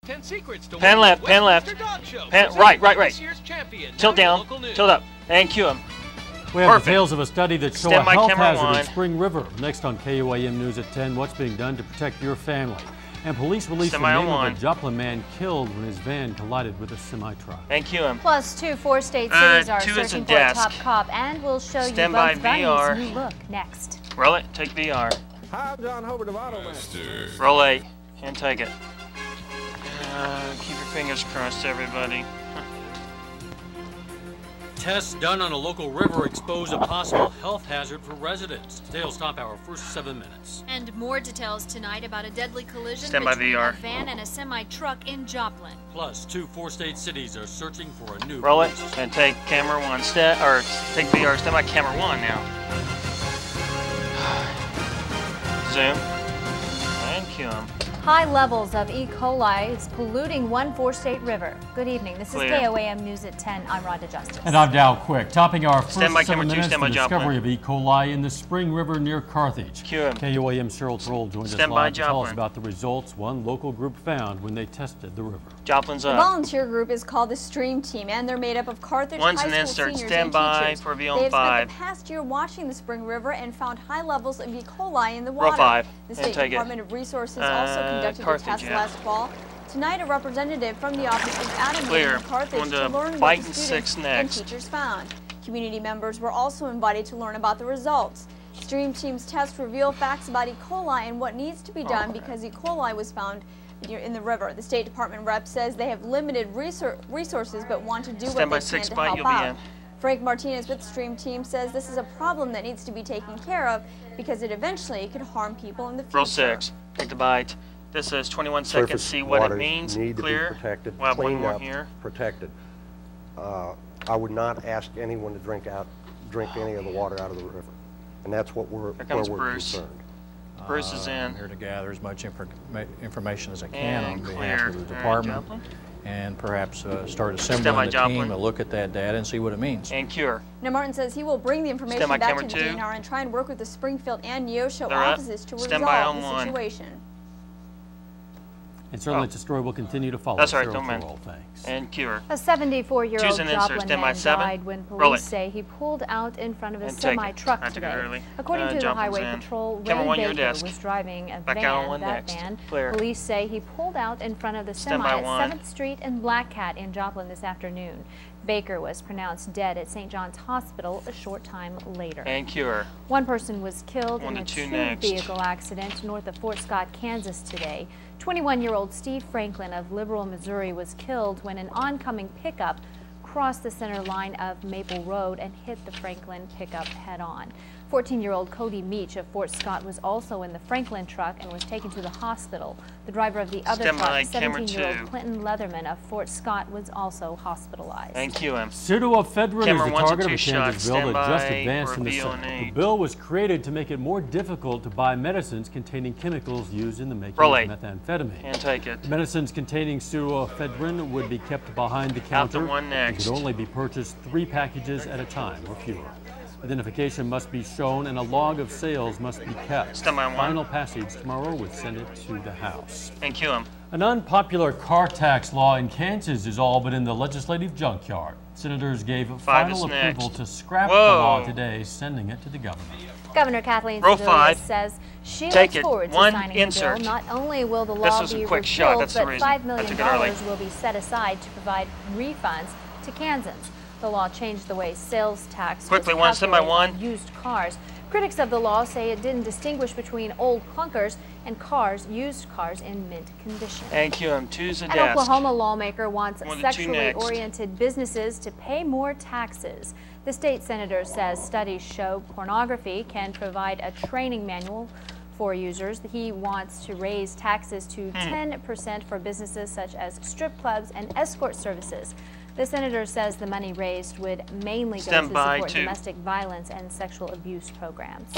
10 secrets to Pan left, pan left. Pan, right. Tilt down, tilt up, and cue him. We have details of a study that show a health hazard in Spring River. Next on KOAM News at 10, what's being done to protect your family. And police released the name of a Joplin man killed when his van collided with a semi-truck. And cue him. Plus, 2 4-state cities are searching for a top cop, and we'll show you Bugs Bunny's new look next. Roll it, take VR. Hi, I'm John Hobart of Adolescent. Roll 8 and take it. Keep your fingers crossed, everybody. Tests done on a local river expose a possible health hazard for residents. Details top our first 7 minutes. And more details tonight about a deadly collision between a van and a semi-truck in Joplin. Plus, 2 4-state cities are searching for a new Roll it and take camera 1 step, or take VR, stand by camera 1 now. Zoom and cue him. High levels of E. coli is polluting one 4-state river. Good evening. This is KOAM News at 10. I'm Rhonda Justice. And I'm Dow Quick. Topping our first 7 minutes, the discovery Joplin. of E. coli in the Spring River near Carthage. Cue him. KOAM Cheryl Troll joins us live to tell us about the results one local group found when they tested the river. Joplin's up. The volunteer group is called the Stream Team, and they're made up of Carthage High School seniors and teachers. For they have spent the past year watching the Spring River and found high levels of E. coli in the water. Roll 5 the State Department of Resources also conducted a test last fall. Tonight, a representative from the office is at a meeting in Carthage to learn what the students and teachers found. Community members were also invited to learn about the results. Stream Team's tests reveal facts about E. coli and what needs to be done because E. coli was found in the river. The State Department rep says they have limited resources but want to do what they can to help out. Frank Martinez with Stream Team says this is a problem that needs to be taken care of because it eventually could harm people in the future. Roll 6. Take the bite. This is 21 seconds. See what it means. Need Clear. To be protected, we'll have one cleaned more up, here. Protected. I would not ask anyone to drink any of the water out of the river, and that's what we're concerned. Bruce is in. I'm here to gather as much information as I can on behalf of the department, and perhaps start assembling the team to look at that data and see what it means. And cure. Now, Martin says he will bring the information back to the DNR and try and work with the Springfield and Neosho offices to resolve the situation. And certainly it's a story we'll continue to follow. That's right, don't mind. Thanks. And cure. A 74-year-old Joplin man died when police say he pulled out in front of a semi-truck today. According to the Highway Patrol, Ray Baker was driving a van. Police say he pulled out in front of the semi at 7th Street and Black Cat in Joplin this afternoon. Baker was pronounced dead at St. John's Hospital a short time later. And cure. One person was killed in a two-vehicle accident north of Fort Scott, Kansas today. 21-year-old Steve Franklin of Liberal, Missouri was killed when an oncoming pickup crossed the center line of Maple Road and hit the Franklin pickup head-on. 14-year-old Cody Meach of Fort Scott was also in the Franklin truck and was taken to the hospital. The driver of the other truck, 17-year-old Clinton Leatherman of Fort Scott, was also hospitalized. Thank you. Pseudoephedrine is the target of a Kansas bill that just advanced in the Senate. The bill was created to make it more difficult to buy medicines containing chemicals used in the making of methamphetamine. And take it. Medicines containing pseudoephedrine would be kept behind the counter and could only be purchased 3 packages at a time or fewer. Identification must be shown and a log of sales must be kept. Final passage tomorrow would send it to the House. Thank you. An unpopular car tax law in Kansas is all but in the legislative junkyard. Senators gave final approval to scrap the law today, sending it to the governor. Governor Kathleen Sebelius says she looks forward to signing the bill. Not only will the law be repealed, but $5 million will be set aside to provide refunds to Kansans. The law changed the way sales tax is calculated on used cars. Critics of the law say it didn't distinguish between old clunkers and used cars in mint condition. Thank you. I'm to the desk. An Oklahoma lawmaker wants sexually oriented businesses to pay more taxes. The state senator says studies show pornography can provide a training manual for users. He wants to raise taxes to 10% for businesses such as strip clubs and escort services. The senator says the money raised would mainly go to support domestic violence and sexual abuse programs.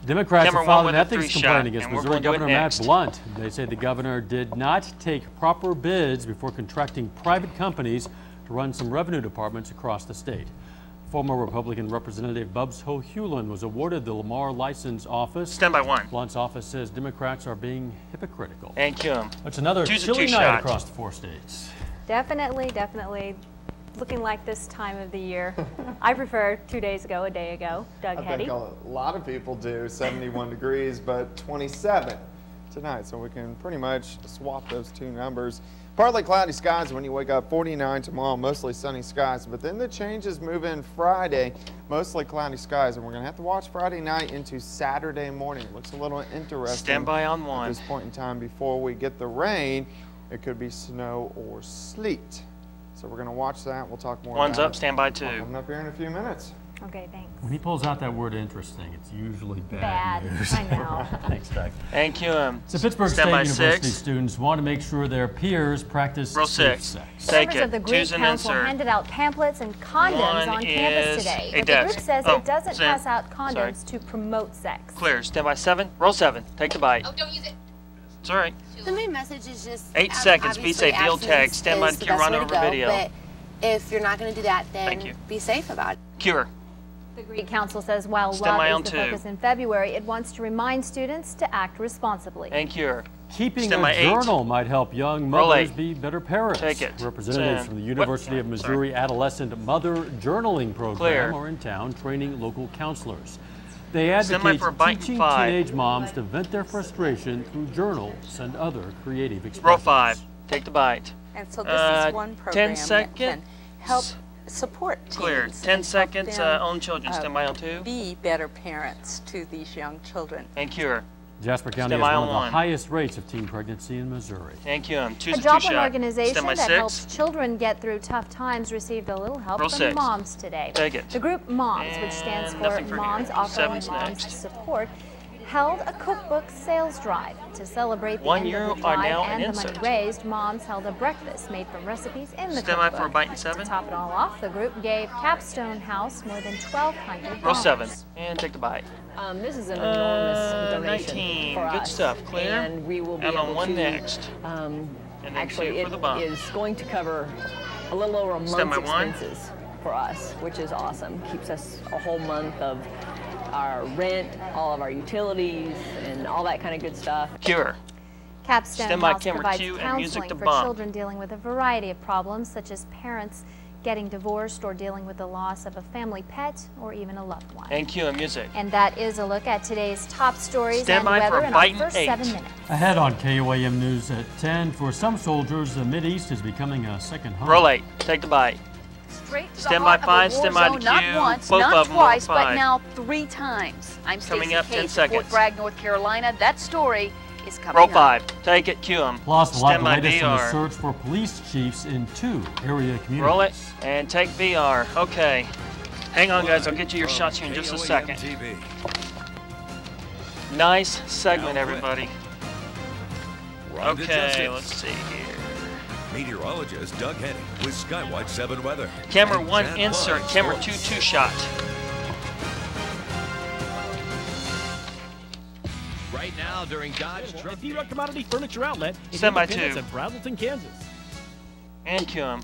Democrats have filed an ethics complaint against Missouri Governor Matt Blunt. They say the governor did not take proper bids before contracting private companies to run some revenue departments across the state. Former Republican Representative Bubs Hohulin was awarded the Lamar License Office. Stand by 1. Blunt's office says Democrats are being hypocritical. And cue him. It's another chilly night across the 4 states. Definitely looking like this time of the year. I prefer 2 days ago, a day ago. Doug Heddy. I think a lot of people do. 71 degrees, but 27 tonight, so we can pretty much swap those two numbers. Partly cloudy skies when you wake up, 49 tomorrow, mostly sunny skies, but then the changes move in Friday, mostly cloudy skies, and we're going to have to watch Friday night into Saturday morning. It looks a little interesting. Stand by on 1. At this point in time before we get the rain, it could be snow or sleet. So we're going to watch that. We'll talk more about it. 1's up, stand by 2. Coming up here in a few minutes. Okay, thanks. When he pulls out that word interesting, it's usually bad news. I know. Thanks, Doug. And cue him. So Pittsburgh State University students want to make sure their peers practice safe sex. Take Members of the Greek Council handed out pamphlets and condoms on campus today. But the group says it doesn't pass out condoms to promote sex. Clear. Stand by 7. Roll 7. Take the bite. Oh, don't use it. It's all right. The main message is just 8 seconds. Be safe. Deal tag. Stand by the cue. Run over video. But if you're not going to do that, then be safe about it. Cure. The Greek Council says while love is the focus in February, it wants to remind students to act responsibly. And cure. Keeping a journal might help young mothers be better parents. Take it. Representatives from the University of Missouri Adolescent Mother Journaling Program are in town training local counselors. They advocate teaching teenage moms to vent their frustration through journals and other creative expressions. Roll 5. Take the bite. And so this is one program 10 seconds. that can help support teens. Clear. 10 seconds. Own children. Stand by on 2. Be better parents to these young children. And cure. Jasper County has one of the highest rates of teen pregnancy in Missouri. Thank you. A Joplin organization that helps children get through tough times received a little help from moms today. Take it. The group Moms, which stands for Moms Offering Moms Support, held a cookbook sales drive. To celebrate the end of the drive and the money raised, moms held a breakfast made from recipes in the cookbook. For a bite and 7. To top it all off, the group gave Capstone House more than $1,200. Roll 7 and take the bite. This is an enormous donation 19. for us. Good stuff. Clear. And we will be and able on 1 to, next. And actually, it is going to cover a little over a month's expenses for us, which is awesome. Keeps us a whole month of our rent, all of our utilities, and all that kind of good stuff. Cure. Capstone House provides counseling for children dealing with a variety of problems, such as parents getting divorced or dealing with the loss of a family pet or even a loved one. And cue music. And that is a look at today's top stories and weather in our first 7 minutes. Ahead on KOAM News at 10, for some soldiers, the Mideast is becoming a second home. Roll 8. Take the bite. Straight to stand by 5, stand by the queue. Not once, both not of them twice, but but now 3 times. I'm coming up 10 Case, seconds. Fort Bragg, North Carolina. That story is coming Roll up. 5. Take it. Cue them. Plus, we'll have the latest VR. on the search for police chiefs in 2 area communities. Roll it and take VR. Okay. Hang on, guys. I'll get you your shots here in just a second. Nice segment, everybody. Okay, let's see here. Meteorologist Doug Henning with Skywatch 7 weather. Camera 1 insert, camera 2 shot. Right now during Dodge Truck Day. Commodity Furniture Outlet in Stand by Independence 2. and Brazelton, Kansas. And cue them.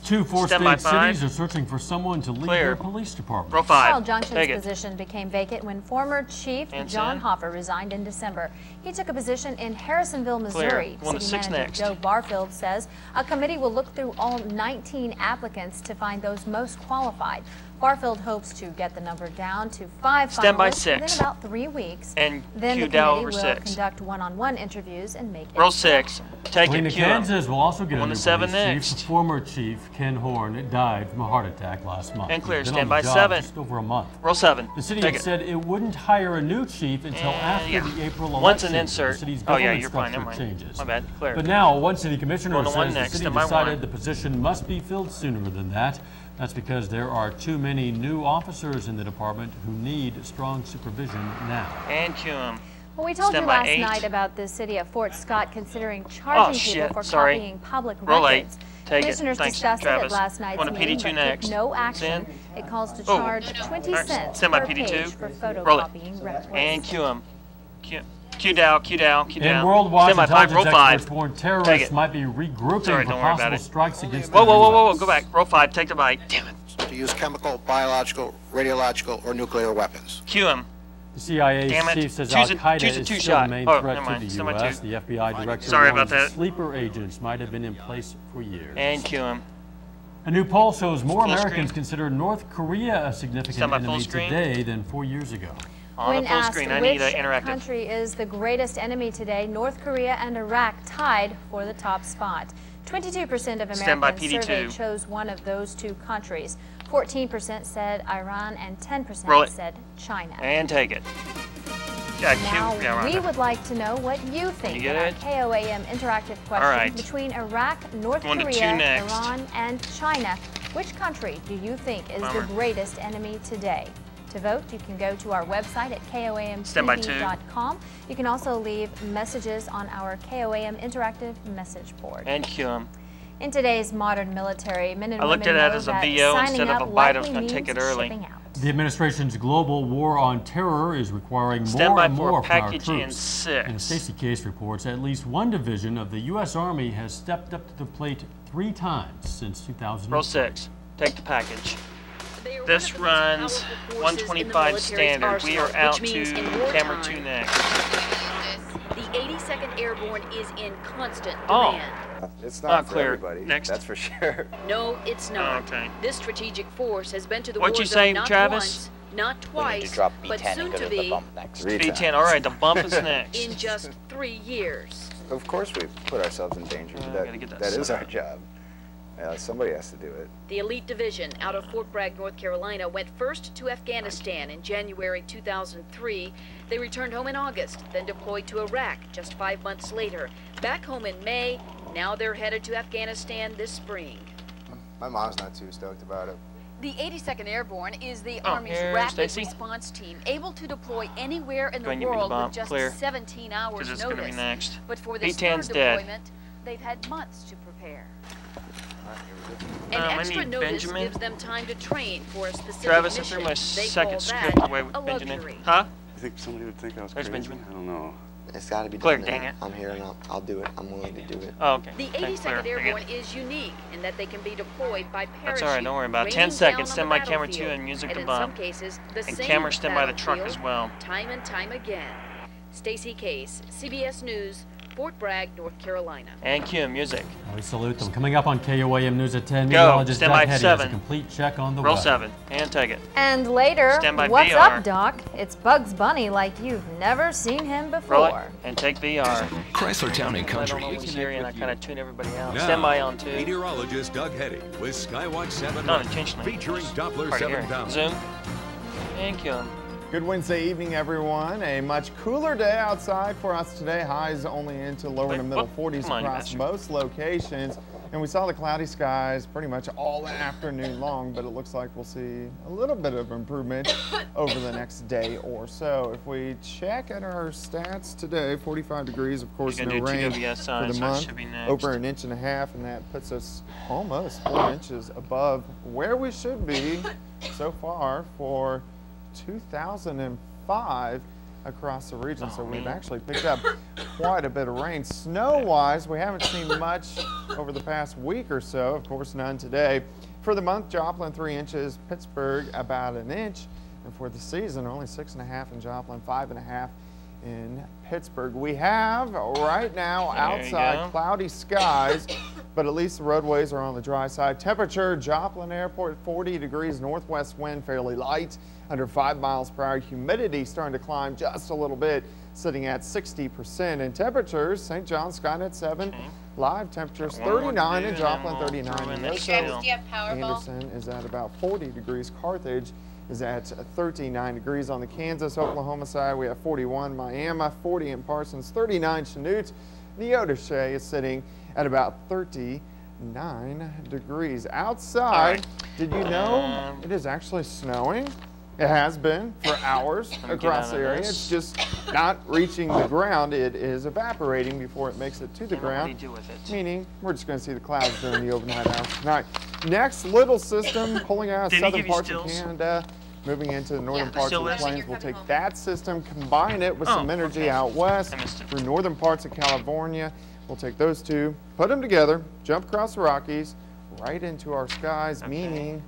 2 4-state cities are searching for someone to lead their police department. Roll 5. Carl Junction's position became vacant when former Chief John Hoffer resigned in December. He took a position in Harrisonville, Missouri. City Manager Joe Barfield says a committee will look through all 19 applicants to find those most qualified. Barfield hopes to get the number down to 5 finalists within about 3 weeks. And then the committee will conduct one-on-one interviews and make Roll 6. Take it. Kansas will also get a new police chief. The former chief, Ken Horn, died from a heart attack last month. And clear. He's been Stand on by the job 7. Just over a month. Roll 7. The city had said it wouldn't hire a new chief until after the April election. Once an insert. The city's Oh yeah, government you're fine. Never structure mind. changes. My bad. Clear. But now, one city commissioner says the next. city decided the position must be filled sooner than that. That's because there are too many new officers in the department who need strong supervision now. And cue them. Well, we told you last night about the city of Fort Scott considering charging people for copying public records. Commissioners discussed it at last night's meeting, but took no action. It calls to charge 20 cents per page for photocopying records. And cue them. Cue down, cue down, cue down. And worldwide intelligence experts warn Take terrorists it. might be regrouping for possible strikes against Whoa, go back. Roll 5, take the bite. Damn it. States to use chemical, biological, radiological, or nuclear weapons. Cue him. The CIA chief says Al-Qaeda is still the main threat to the U.S. The FBI director warns sleeper agents might have been in place for years. And cue him. A new poll shows more Americans consider North Korea a significant enemy today than 4 years ago. When asked which country is the greatest enemy today, North Korea and Iraq tied for the top spot. 22% of Americans surveyed chose one of those two countries. 14% said Iran and 10% said China. And take it. Now, we would like to know what you think in our KOAM interactive question between Iraq, North Korea, Iran, and China. Which country do you think is the greatest enemy today? To vote, you can go to our website at KOAMTV.com. You can also leave messages on our KOAM interactive message board. And cue them. In today's modern military, men and women looked at it as a VO instead of a bite. I was going to take it early. The administration's global war on terror is requiring more and more from our troops. And Stacey Case reports at least one division of the U.S. Army has stepped up to the plate 3 times since 2000. Roll 6. Take the package. This runs 125 standard. We are out to camera 2 next. The 82nd Airborne is in constant demand. It's not clear. Everybody. Next. That's for sure. No, it's not. Okay. This strategic force has been to the What'd war you say, zone not Travis? once, not twice, but soon to be B10. All right, the bump is next. in just 3 years. Of course we put ourselves in danger. That is our job. Somebody has to do it. The elite division out of Fort Bragg, North Carolina, went first to Afghanistan in January 2003. They returned home in August, then deployed to Iraq just 5 months later. Back home in May, now they're headed to Afghanistan this spring. My mom's not too stoked about it. The 82nd Airborne is the Army's rapid response team, able to deploy anywhere in the world with just 17 hours notice. But for this third deployment, they've had months to prepare. An extra notice gives them time to train for a specific Travis, mission. I threw my second script away with Benjamin. Huh? I think somebody would think I was crazy. Benjamin. I don't know. It's got to be Claire, done. dang it. I'm here and I'll do it. I'm willing to do it. Oh, okay. The 82nd Airborne is unique in that they can be deployed by parachute. That's all right, don't worry about it. 10 seconds, stand by camera 2 and music to bump. In some cases, the and same camera stand by the truck as well. Time and time again. Stacey Case, CBS News, Fort Bragg, North Carolina. And cue music. We salute them. Coming up on KOAM News at 10, Go. meteorologist Stand Doug by Hetty 7. has a complete check on the Roll weather. 7 and take it. And later, Stand by what's VR. up, Doc? It's Bugs Bunny like you've never seen him before. Roll it and take VR. Chrysler Town & Country. I don't know which area, and I kind of tune everybody out. Now, Stand by on 2. Meteorologist Doug Hetty with Skywatch 7. Not intentionally. Featuring Doppler Hard to hear. 7000. Zoom. And cue him. Good Wednesday evening, everyone. A much cooler day outside for us today. Highs only into lower to middle 40s across most locations. And we saw the cloudy skies pretty much all afternoon long, but it looks like we'll see a little bit of improvement over the next day or so. If we check at our stats today, 45 degrees, of course, no rain for the month, over 1.5 inches, and that puts us almost 4 inches above where we should be so far for 2005 across the region. So we've actually picked up quite a bit of rain. Snow-wise, we haven't seen much over the past week or so. Of course, none today. For the month, Joplin 3 inches, Pittsburgh about 1 inch, and for the season, only 6.5 in Joplin, 5.5 in Pittsburgh. We have right now outside cloudy skies, but at least the roadways are on the dry side. Temperature, Joplin Airport, 40 degrees, northwest wind fairly light, under 5 miles per hour. Humidity starting to climb just a little bit, sitting at 60%. And temperatures, St. John's Skynet 7, live temperatures 39 in Joplin, 39 in Roseau. Anderson is at about 40 degrees. Carthage is at 39 degrees. On the Kansas, Oklahoma side, we have 41 Miami, 40 in Parsons, 39 Chanute. Neodesha is sitting at about 39 degrees. Outside, did you know it is actually snowing? It has been for hours across the area. It's just not reaching the ground. It is evaporating before it makes it to the ground. What do you do with it? Meaning, we're just going to see the clouds during the overnight hours tonight. Next little system pulling out of southern parts of Canada, moving into the northern parts of the plains. We'll take that system, combine it with some energy out west through northern parts of California. We'll take those two, put them together, jump across the Rockies, right into our skies, meaning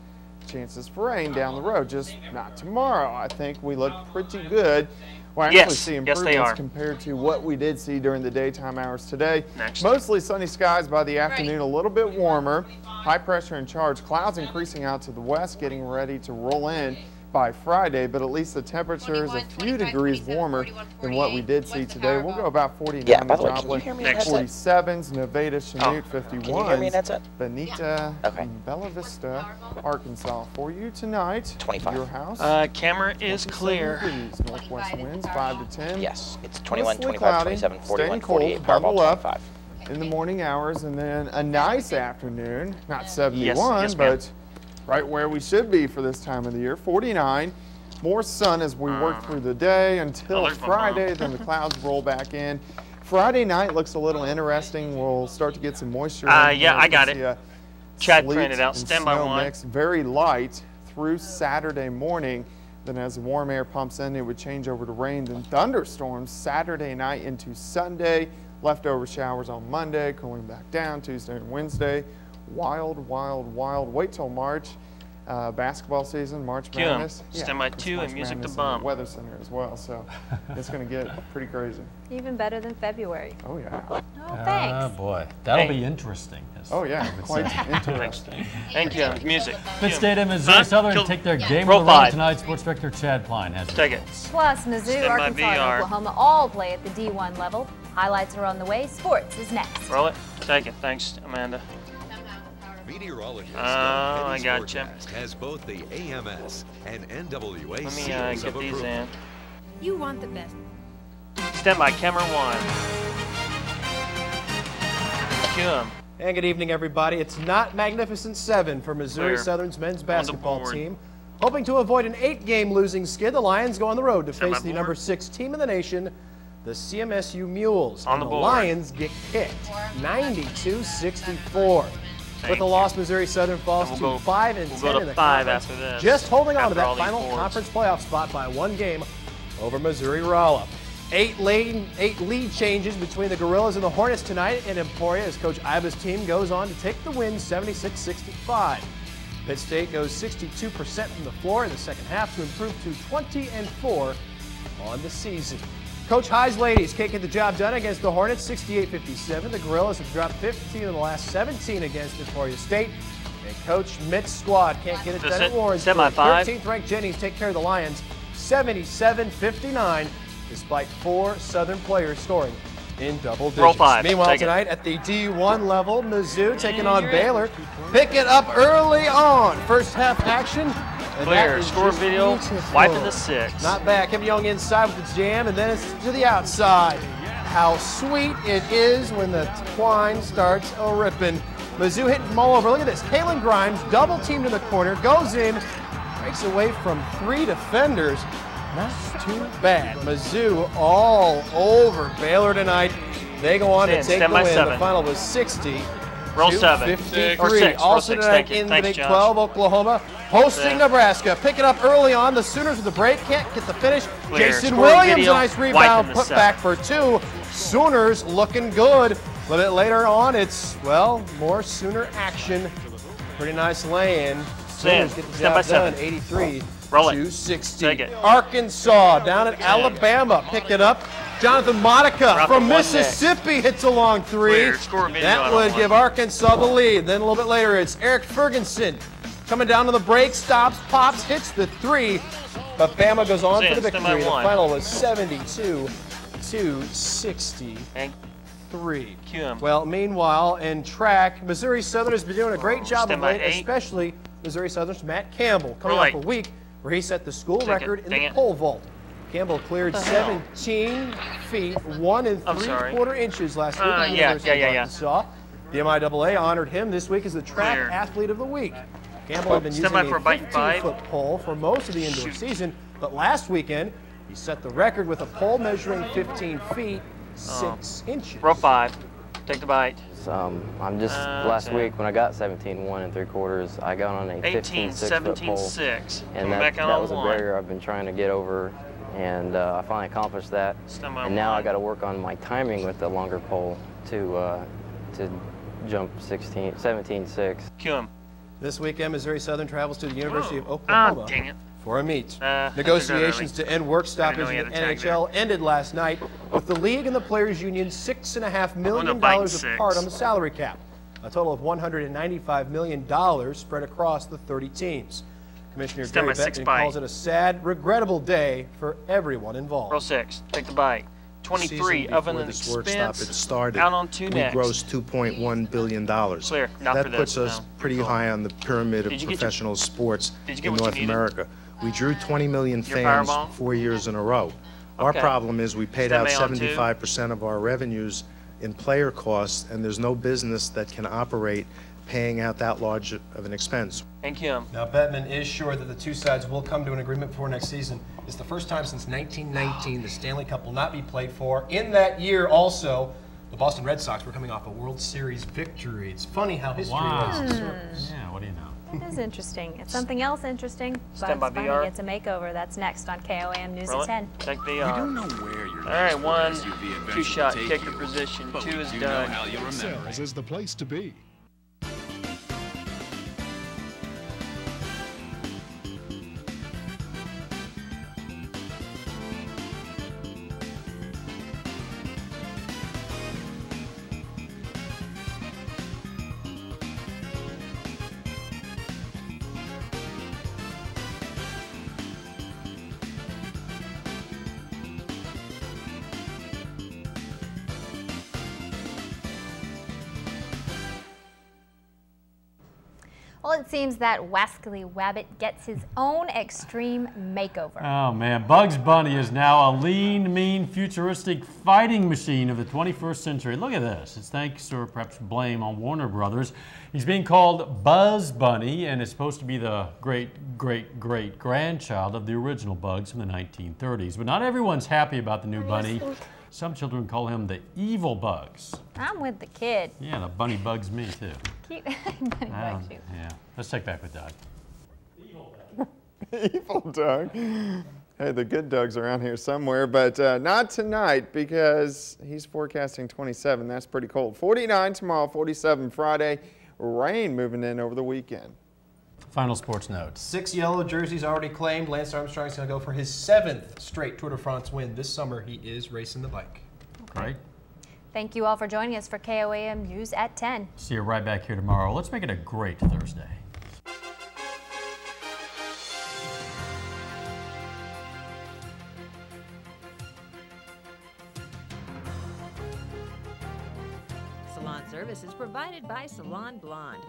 chances for rain down the road, just not tomorrow. I think we look pretty good. We'll actually see improvements compared to what we did see during the daytime hours today. Mostly sunny skies by the afternoon, a little bit warmer. High pressure in charge. Clouds increasing out to the west, getting ready to roll in by Friday, but at least the temperature is a few degrees warmer than what we did see today. We'll go about 49 in Joplin, 47s, Nevada, Chanute, 51s, Benita, Bella Vista, Arkansas. For you tonight, 25. Your house. Camera is clear. Northwest winds 5 to 10. Yes, it's 21, 25, cloudy, 27, 41, cold, 48, Powerball 25. In the morning hours, and then a nice afternoon, not 71, but right where we should be for this time of the year, 49. More sun as we work through the day until Friday, then the clouds roll back in. Friday night looks a little interesting. We'll start to get some moisture. Yeah, I got it. Chad printed out. Stand by one. Mix, very light through Saturday morning. Then as the warm air pumps in, it would change over to rain, then thunderstorms Saturday night into Sunday. Leftover showers on Monday, cooling back down Tuesday and Wednesday. Wild, wild, wild. Wait till March. Basketball season, March Madness. Stand by 2 and music to bump. Weather Center as well, so it's going to get pretty crazy. Even better than February. Oh, yeah. Oh, thanks. Oh, boy. That'll be interesting. Oh, yeah. Quite interesting. Thank you. Music. Pitt State and Missouri Southern take their game of the road tonight. Sports Director Chad Pline has Take it. Plus, Mizzou, Arkansas, and Oklahoma all play at the D1 level. Highlights are on the way. Sports is next. Roll it. Take it. Thanks, Amanda. Meteorologist I got you. Has both the AMS and NWA Let me seals get of these approval. in. You want the best. Stand by, camera 1. Cue 'em. And good evening, everybody. It's not Magnificent 7 for Missouri Southern's men's basketball team. Hoping to avoid an 8-game losing skid, the Lions go on the road to face the number 6 team in the nation, the CMSU Mules. And the Lions get kicked 92-64. With the loss, Missouri Southern falls to 5 and 10 in the conference, just holding on to that final conference playoff spot by 1 game over Missouri Rolla. 8 lead changes between the Gorillas and the Hornets tonight in Emporia as Coach Iba's team goes on to take the win 76-65. Pitt State goes 62% from the floor in the second half to improve to 20-4 on the season. Coach High's ladies can't get the job done against the Hornets, 68-57. The Gorillas have dropped 15 of the last 17 against Emporia State. And Coach Mitt's squad can't get it done at Warrensburg. 13th ranked Jennies take care of the Lions, 77-59, despite 4 Southern players scoring in double digits. Roll 5. Meanwhile, tonight at the D1 level, Mizzou taking on Baylor. Pick it up early on. First half action. Clear. Score video. Wiping the 6. Not bad. Kim Young inside with the jam, and then it's to the outside. How sweet it is when the twine starts a-ripping. Mizzou hitting them all over. Look at this. Kaylin Grimes, double teamed in the corner, goes in, breaks away from 3 defenders. Not too bad. Mizzou all over Baylor tonight. They go on to take the win. The final was 60. Roll 7. 53. Also tonight in the Big 12, Oklahoma hosting Nebraska. Pick it up early on. The Sooners with the break. Can't get the finish. Jason Williams, nice rebound. Put back for 2. Sooners looking good. A little bit later on, it's, well, more Sooner action. Pretty nice lay-in. Sooners get the job done, 83-60. Arkansas down at Alabama. Pick it up. Jonathan Monica from Mississippi hits a long 3. That would give Arkansas the lead. Then a little bit later, it's Eric Ferguson coming down to the break, stops, pops, hits the 3. But Bama goes on for the victory. The final was 72-63. Well, meanwhile, in track, Missouri Southern has been doing a great job of late, especially Missouri Southern's Matt Campbell, coming off a week where he set the school record in the pole vault. Campbell cleared 17 feet, 1 3/4 inches last week at the University of Arkansas. The MIAA honored him this week as the track athlete of the week. Campbell had been using a 15-foot pole for most of the indoor season, but last weekend he set the record with a pole measuring 15 feet, 6 inches. Row 5. Take the bite. I'm just last week when I got 17-1 3/4, I got on a 15-6-foot pole, and that was a barrier I've been trying to get over, and I finally accomplished that. And now I got to work on my timing with the longer pole to jump 17-6. Cue him. This weekend, Missouri Southern travels to the University of Oklahoma for a meet. Negotiations to end work stoppage in the NHL ended last night with the league and the Players Union $6.5 million apart on the salary cap. A total of $195 million spread across the 30 teams. Commissioner Gary Bettman calls it a sad, regrettable day for everyone involved. Roll 6. Take the bite. 23 of an expense started, out on 2 we next. grossed $2.1 billion. Clear. Not that for puts this, us no. pretty high on the pyramid of professional sports in North America. We drew 20 million fans 4 years in a row. Our problem is we paid out 75% of our revenues in player costs, and there's no business that can operate paying out that large of an expense. Thank you. Now, Bettman is sure that the two sides will come to an agreement before next season. It's the first time since 1919 the Stanley Cup will not be played for. In that year, also, the Boston Red Sox were coming off a World Series victory. It's funny how history is. Yeah, what do you know? It is interesting. It's something else interesting. Stand by Bunny VR. gets a makeover. That's next on KOAM News at 10. Check VR. We don't know where your All right, 1, SUV 2-shot eventually kicker take you, position. but 2 we is do done. know how you remember it. Is the place to be. Well, it seems that Wascally Wabbit gets his own extreme makeover. Oh man, Bugs Bunny is now a lean, mean, futuristic fighting machine of the 21st century. Look at this. It's thanks or perhaps blame on Warner Brothers. He's being called Buzz Bunny and is supposed to be the great-great-great-grandchild of the original Bugs from the 1930s. But not everyone's happy about the new bunny. Some children call him the evil Bugs. I'm with the kid. Yeah, the bunny bugs me too. Cute. Bunny bugs you. Yeah, let's check back with Doug. Evil Doug. Hey, the good Doug's around here somewhere, but not tonight because he's forecasting 27. That's pretty cold. 49 tomorrow, 47 Friday. Rain moving in over the weekend. Final sports note. 6 yellow jerseys already claimed. Lance Armstrong's going to go for his 7th straight Tour de France win. This summer, he is racing the bike. Right. Thank you all for joining us for KOAM News at 10. See you right back here tomorrow. Let's make it a great Thursday. Salon service is provided by Salon Blonde.